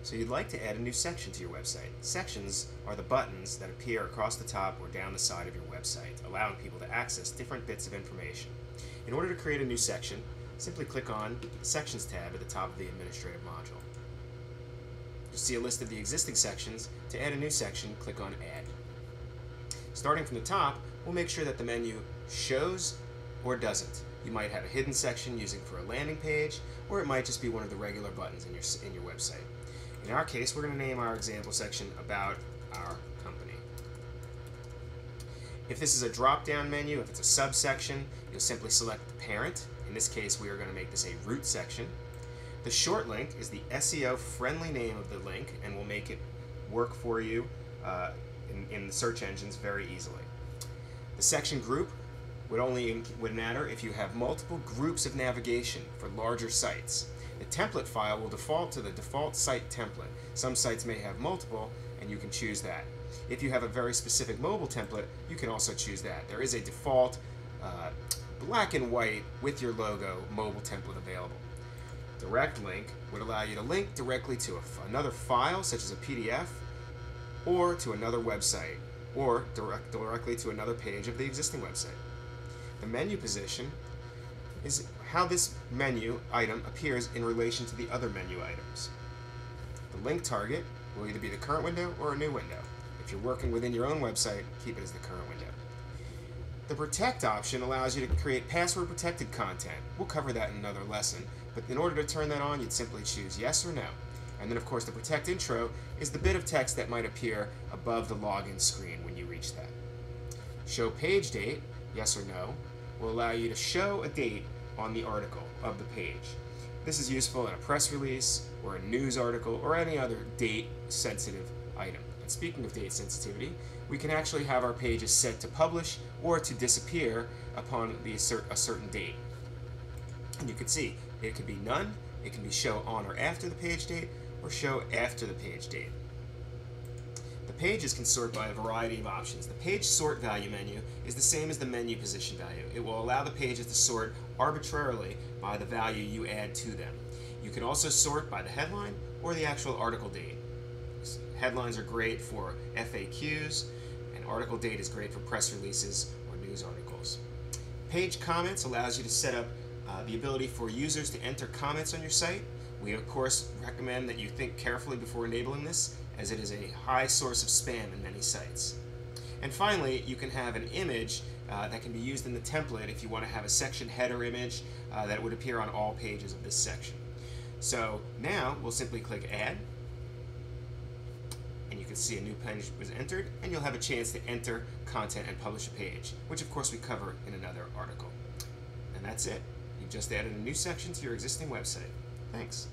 So you'd like to add a new section to your website. Sections are the buttons that appear across the top or down the side of your website, allowing people to access different bits of information. In order to create a new section, simply click on the Sections tab at the top of the administrative module. You'll see a list of the existing sections. To add a new section, click on Add. Starting from the top, we'll make sure that the menu shows or doesn't. You might have a hidden section using for a landing page, or it might just be one of the regular buttons in your website. In our case, we're going to name our example section About Our Company. If this is a drop-down menu, if it's a subsection, you'll simply select the parent. In this case, we are going to make this a root section. The short link is the SEO-friendly name of the link, and will make it work for you in the search engines very easily. The section group would matter if you have multiple groups of navigation for larger sites. The template file will default to the default site template. Some sites may have multiple, and you can choose that. If you have a very specific mobile template, you can also choose that. There is a default black and white with your logo mobile template available. Direct link would allow you to link directly to another file, such as a PDF, or to another website, or directly to another page of the existing website. The menu position is how this menu item appears in relation to the other menu items. The link target will either be the current window or a new window. If you're working within your own website, keep it as the current window. The protect option allows you to create password protected content. We'll cover that in another lesson, but in order to turn that on, you'd simply choose yes or no. And then of course the protect intro is the bit of text that might appear above the login screen when you reach that. Show page date, yes or no, will allow you to show a date on the article of the page. This is useful in a press release or a news article or any other date sensitive item. And speaking of date sensitivity, we can actually have our pages set to publish or to disappear upon a certain date. And you can see it could be none, it can be show on or after the page date, or show after the page date. The pages can sort by a variety of options. The page sort value menu is the same as the menu position value. It will allow the pages to sort arbitrarily by the value you add to them. You can also sort by the headline or the actual article date. Headlines are great for FAQs, and article date is great for press releases or news articles. Page comments allows you to set up the ability for users to enter comments on your site. We of course recommend that you think carefully before enabling this, as it is a high source of spam in many sites. And finally, you can have an image that can be used in the template if you want to have a section header image that would appear on all pages of this section. So now we'll simply click Add, and you can see a new page was entered, and you'll have a chance to enter content and publish a page, which of course we cover in another article. And that's it. You've just added a new section to your existing website. Thanks.